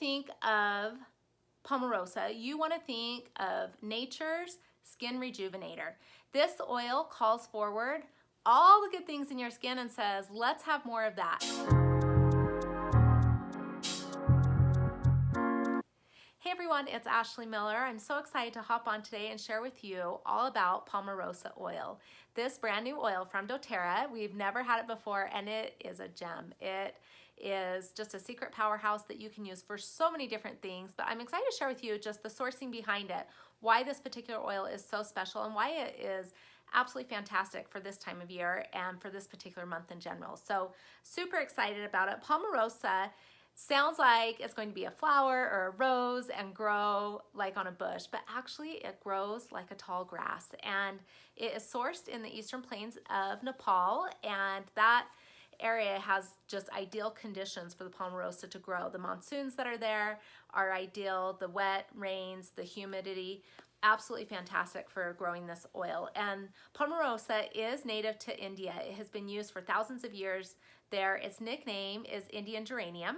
think of Palmarosa, you want to think of nature's skin rejuvenator. This oil calls forward all the good things in your skin and says, let's have more of that. Hey everyone, it's Ashley Miller. I'm so excited to hop on today and share with you all about Palmarosa oil. This brand new oil from dōTERRA, we've never had it before, and it is a gem. It is just a secret powerhouse that you can use for so many different things, but I'm excited to share with you just the sourcing behind it, why this particular oil is so special, and why it is absolutely fantastic for this time of year and for this particular month in general. So super excited about it. Palmarosa sounds like it's going to be a flower or a rose and grow like on a bush, but actually it grows like a tall grass, and it is sourced in the eastern plains of Nepal, and that area has just ideal conditions for the Palmarosa to grow. The monsoons that are there are ideal, the wet rains, the humidity, absolutely fantastic for growing this oil. And Palmarosa is native to India. It has been used for thousands of years there. Its nickname is Indian geranium.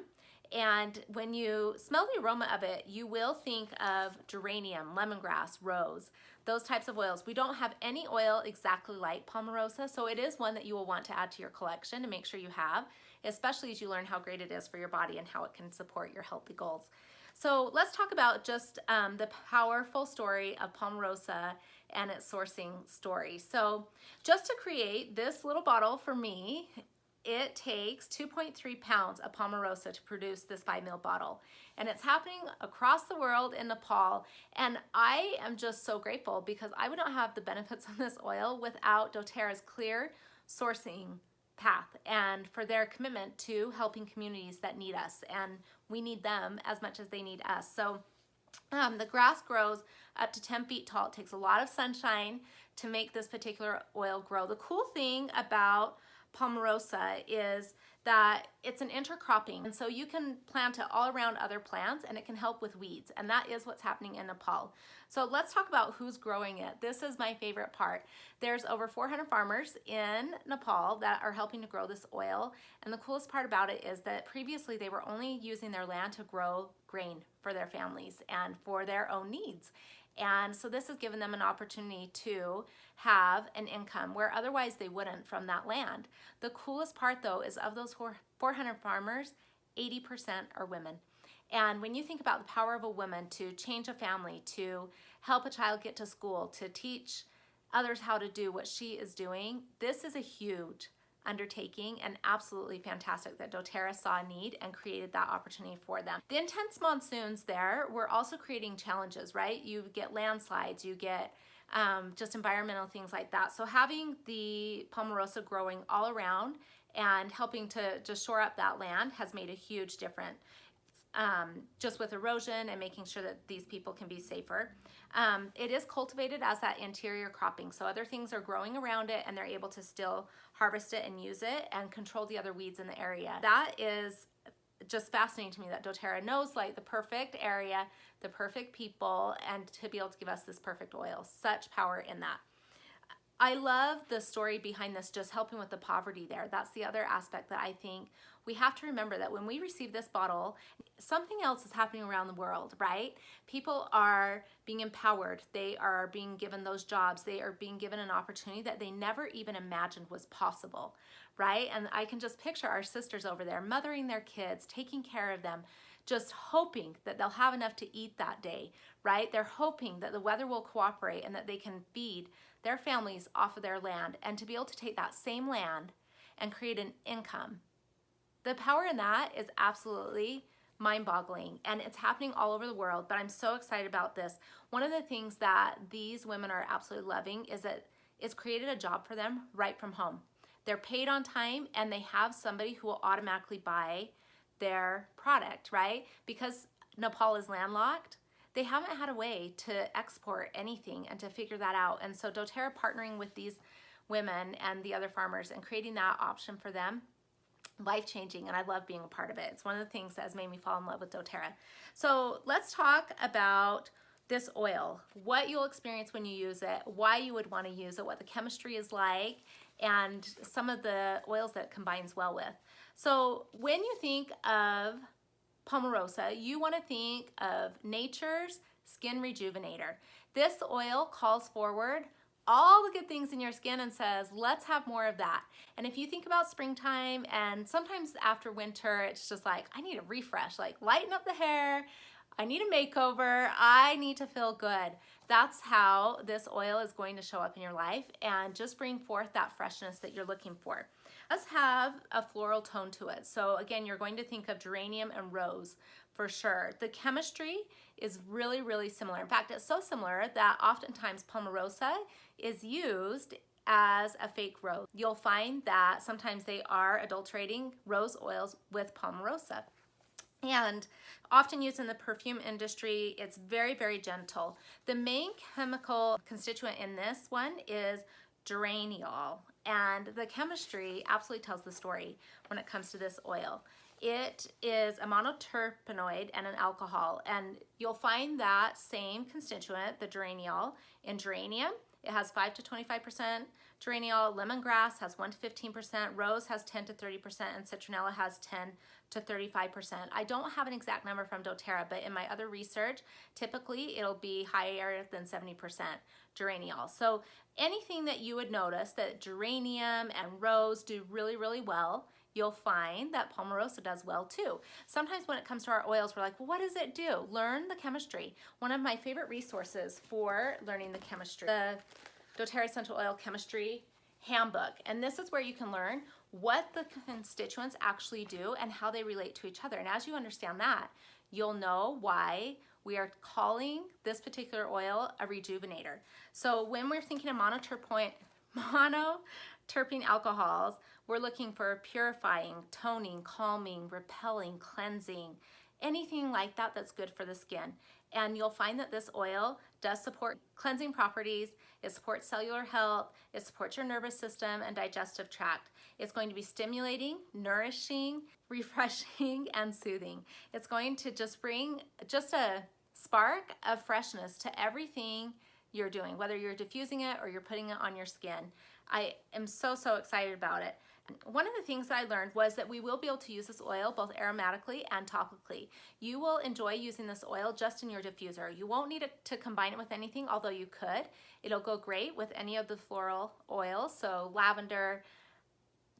And when you smell the aroma of it, you will think of geranium, lemongrass, rose, those types of oils. We don't have any oil exactly like Palmarosa, so it is one that you will want to add to your collection and make sure you have, especially as you learn how great it is for your body and how it can support your healthy goals. So let's talk about just the powerful story of Palmarosa and its sourcing story. So just to create this little bottle for me, it takes 2.3 pounds of Palmarosa to produce this 5 ml bottle. And it's happening across the world in Nepal. And I am just so grateful because I would not have the benefits of this oil without dōTERRA's clear sourcing path and for their commitment to helping communities that need us. And we need them as much as they need us. So the grass grows up to 10 feet tall. It takes a lot of sunshine to make this particular oil grow. The cool thing about Palmarosa is that it's an intercropping, and so you can plant it all around other plants and it can help with weeds, and that is what's happening in Nepal. So let's talk about who's growing it. This is my favorite part. There's over 400 farmers in Nepal that are helping to grow this oil, and the coolest part about it is that previously they were only using their land to grow grain for their families and for their own needs. And so this has given them an opportunity to have an income where otherwise they wouldn't from that land. The coolest part though is of those 400 farmers, 80% are women. And when you think about the power of a woman to change a family, to help a child get to school, to teach others how to do what she is doing, this is a huge undertaking and absolutely fantastic that dōTERRA saw a need and created that opportunity for them. The intense monsoons there were also creating challenges, right? You get landslides, you get just environmental things like that. So having the Palmarosa growing all around and helping to just shore up that land has made a huge difference. Just with erosion and making sure that these people can be safer. It is cultivated as that interior cropping, so other things are growing around it and they're able to still harvest it and use it and control the other weeds in the area. That is just fascinating to me that dōTERRA knows like the perfect area, the perfect people, and to be able to give us this perfect oil. Such power in that. I love the story behind this, just helping with the poverty there. That's the other aspect that I think we have to remember, that when we receive this bottle, something else is happening around the world, right? People are being empowered. They are being given those jobs. They are being given an opportunity that they never even imagined was possible, right? And I can just picture our sisters over there mothering their kids, taking care of them, just hoping that they'll have enough to eat that day, right? They're hoping that the weather will cooperate and that they can feed their families off of their land, and to be able to take that same land and create an income. The power in that is absolutely mind-boggling, and it's happening all over the world, but I'm so excited about this. One of the things that these women are absolutely loving is that it's created a job for them right from home. They're paid on time and they have somebody who will automatically buy their product, right? Because Nepal is landlocked, they haven't had a way to export anything and to figure that out. And so dōTERRA partnering with these women and the other farmers and creating that option for them, life-changing, and I love being a part of it. It's one of the things that has made me fall in love with dōTERRA. So let's talk about this oil, what you'll experience when you use it, why you would want to use it, what the chemistry is like, and some of the oils that it combines well with. So when you think of Palmarosa, you want to think of nature's skin rejuvenator. This oil calls forward all the good things in your skin and says, let's have more of that. And if you think about springtime and sometimes after winter, it's just like, I need a refresh, like lighten up the hair, I need a makeover, I need to feel good. That's how this oil is going to show up in your life and just bring forth that freshness that you're looking for. It does have a floral tone to it. So again, you're going to think of geranium and rose for sure. The chemistry is really, really similar. In fact, it's so similar that oftentimes Palmarosa is used as a fake rose. You'll find that sometimes they are adulterating rose oils with Palmarosa. And often used in the perfume industry, it's very, very gentle. The main chemical constituent in this one is geraniol, and the chemistry absolutely tells the story when it comes to this oil. It is a monoterpenoid and an alcohol, and you'll find that same constituent, the geraniol, in geranium. It has 5 to 25% geraniol, lemongrass has 1 to 15%, rose has 10 to 30%, and citronella has 10 to 35%. I don't have an exact number from dōTERRA, but in my other research, typically it'll be higher than 70% geraniol. So anything that you would notice that geranium and rose do really, really well, you'll find that Palmarosa does well too. Sometimes when it comes to our oils, we're like, well, what does it do? Learn the chemistry. One of my favorite resources for learning the chemistry, the dōTERRA Essential Oil Chemistry Handbook. And this is where you can learn what the constituents actually do and how they relate to each other. And as you understand that, you'll know why we are calling this particular oil a rejuvenator. So when we're thinking of monoterpene alcohols, we're looking for purifying, toning, calming, repelling, cleansing, anything like that that's good for the skin. And you'll find that this oil does support cleansing properties, it supports cellular health, it supports your nervous system and digestive tract. It's going to be stimulating, nourishing, refreshing, and soothing. It's going to just bring just a spark of freshness to everything you're doing, whether you're diffusing it or you're putting it on your skin. I am so, so excited about it. One of the things that I learned was that we will be able to use this oil both aromatically and topically. You will enjoy using this oil just in your diffuser. You won't need it to combine it with anything, although you could. It'll go great with any of the floral oils, so lavender,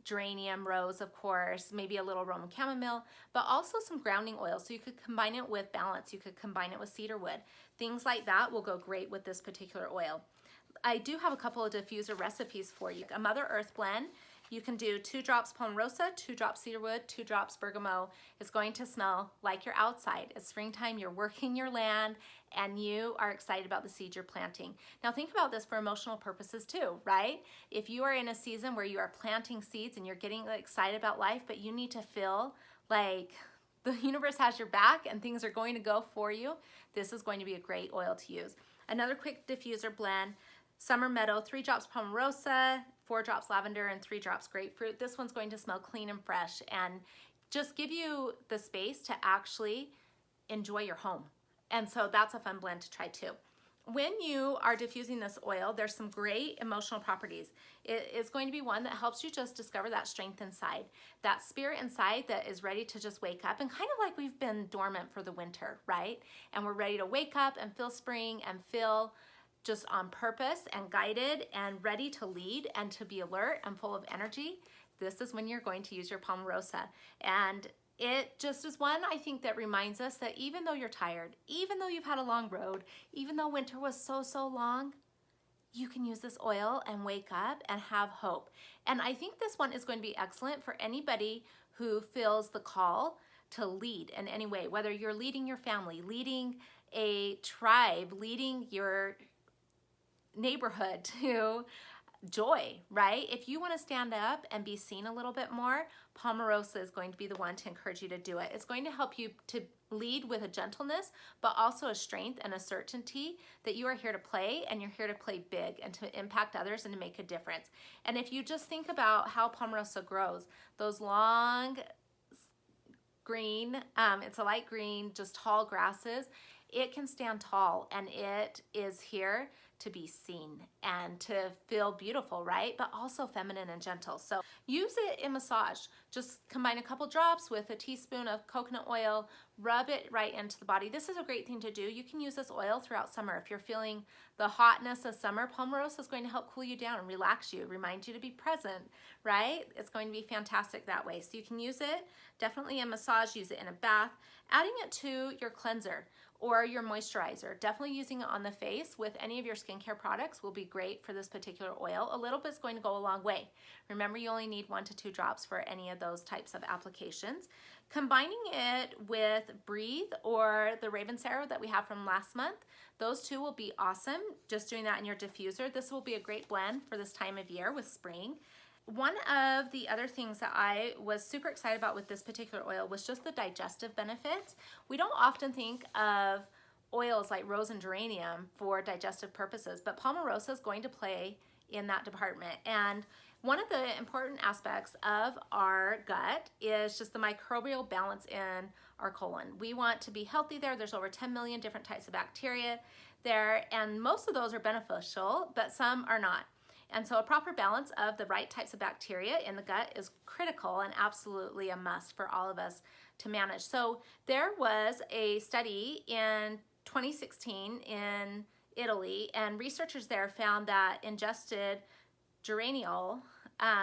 geranium, rose, of course, maybe a little Roman chamomile, but also some grounding oils. So you could combine it with balance. You could combine it with cedarwood. Things like that will go great with this particular oil. I do have a couple of diffuser recipes for you. A Mother Earth blend. You can do 2 drops Palmarosa, 2 drops cedarwood, 2 drops bergamot. It's going to smell like you're outside. It's springtime, you're working your land, and you are excited about the seeds you're planting. Now think about this for emotional purposes too, right? If you are in a season where you are planting seeds and you're getting excited about life, but you need to feel like the universe has your back and things are going to go for you, this is going to be a great oil to use. Another quick diffuser blend, Summer Meadow, 3 drops Palmarosa, 4 drops lavender, and 3 drops grapefruit. This one's going to smell clean and fresh and just give you the space to actually enjoy your home. And so that's a fun blend to try too. When you are diffusing this oil, there's some great emotional properties. It is going to be one that helps you just discover that strength inside, that spirit inside that is ready to just wake up, and kind of like we've been dormant for the winter, right? And we're ready to wake up and feel spring and feel just on purpose and guided and ready to lead and to be alert and full of energy. This is when you're going to use your Palmarosa. And it just is one, I think, that reminds us that even though you're tired, even though you've had a long road, even though winter was so, so long, you can use this oil and wake up and have hope. And I think this one is going to be excellent for anybody who feels the call to lead in any way, whether you're leading your family, leading a tribe, leading your neighborhood to joy, right? If you want to stand up and be seen a little bit more, Palmarosa is going to be the one to encourage you to do it. It's going to help you to lead with a gentleness, but also a strength and a certainty that you are here to play, and you're here to play big and to impact others and to make a difference. And if you just think about how Palmarosa grows, those long green, it's a light green, just tall grasses, it can stand tall, and it is here to be seen and to feel beautiful, right? But also feminine and gentle. So use it in massage. Just combine a couple drops with a teaspoon of coconut oil, rub it right into the body. This is a great thing to do. You can use this oil throughout summer. If you're feeling the hotness of summer, Palmarosa is going to help cool you down and relax you, remind you to be present, right? It's going to be fantastic that way. So you can use it definitely in massage, use it in a bath, adding it to your cleanser or your moisturizer. Definitely using it on the face with any of your skincare products will be great for this particular oil. A little bit is going to go a long way. Remember, you only need 1 to 2 drops for any of those types of applications. Combining it with Breathe or the Raven Sarrow that we have from last month, those two will be awesome. Just doing that in your diffuser. This will be a great blend for this time of year with spring. One of the other things that I was super excited about with this particular oil was just the digestive benefits. We don't often think of oils like rose and geranium for digestive purposes, but Palmarosa is going to play in that department. And one of the important aspects of our gut is just the microbial balance in our colon. We want to be healthy there. There's over 10 million different types of bacteria there, and most of those are beneficial, but some are not. And so a proper balance of the right types of bacteria in the gut is critical and absolutely a must for all of us to manage. So there was a study in 2016 in Italy, and researchers there found that ingested geraniol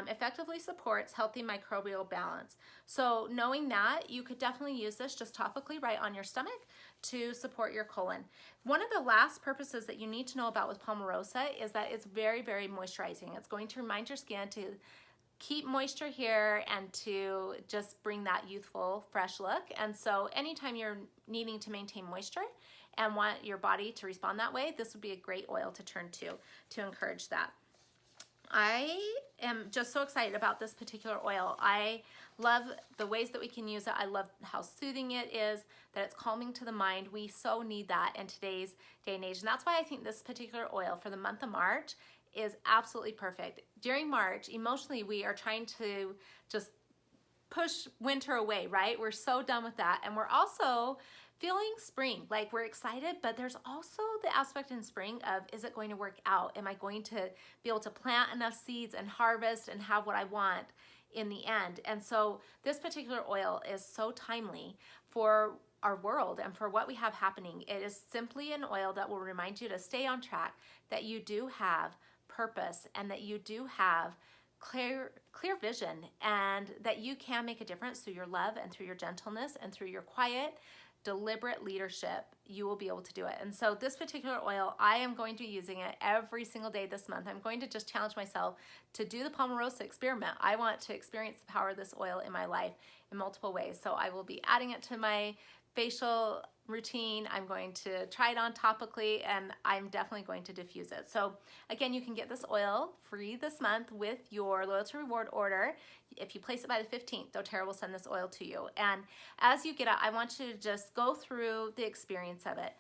effectively supports healthy microbial balance. So knowing that, you could definitely use this just topically right on your stomach to support your colon. One of the last purposes that you need to know about with Palmarosa is that it's very, very moisturizing. It's going to remind your skin to keep moisture here and to just bring that youthful, fresh look. And so anytime you're needing to maintain moisture and want your body to respond that way, this would be a great oil to turn to encourage that. I am just so excited about this particular oil. I love the ways that we can use it. I love how soothing it is, that it's calming to the mind. We so need that in today's day and age. And that's why I think this particular oil for the month of March is absolutely perfect. During March, emotionally, we are trying to just push winter away, right? We're so done with that. And we're also feeling spring, like we're excited, but there's also the aspect in spring of, is it going to work out? Am I going to be able to plant enough seeds and harvest and have what I want in the end? And so this particular oil is so timely for our world and for what we have happening. It is simply an oil that will remind you to stay on track, that you do have purpose and that you do have clear vision, and that you can make a difference through your love and through your gentleness and through your quiet, deliberate leadership. You will be able to do it. And so this particular oil, I am going to be using it every single day this month. I'm going to just challenge myself to do the Palmarosa experiment. I want to experience the power of this oil in my life in multiple ways. So I will be adding it to my facial routine. I'm going to try it on topically, and I'm definitely going to diffuse it. So again, you can get this oil free this month with your loyalty reward order. If you place it by the 15th, dōTERRA will send this oil to you. And as you get it, I want you to just go through the experience of it.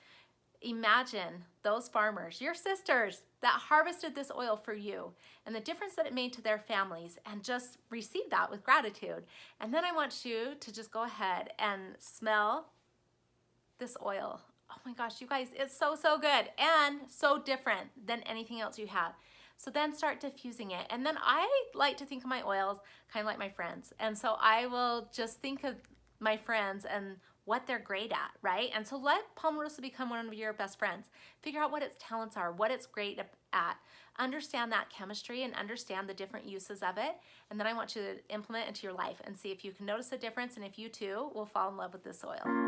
Imagine those farmers, your sisters, that harvested this oil for you and the difference that it made to their families, and just receive that with gratitude. And then I want you to just go ahead and smell this oil. Oh my gosh, you guys, it's so, so good and so different than anything else you have. So then start diffusing it. And then I like to think of my oils kind of like my friends. And so I will just think of my friends and what they're great at, right? And so let Palmarosa become one of your best friends. Figure out what its talents are, what it's great at. Understand that chemistry and understand the different uses of it. And then I want you to implement it into your life and see if you can notice a difference, and if you too will fall in love with this oil.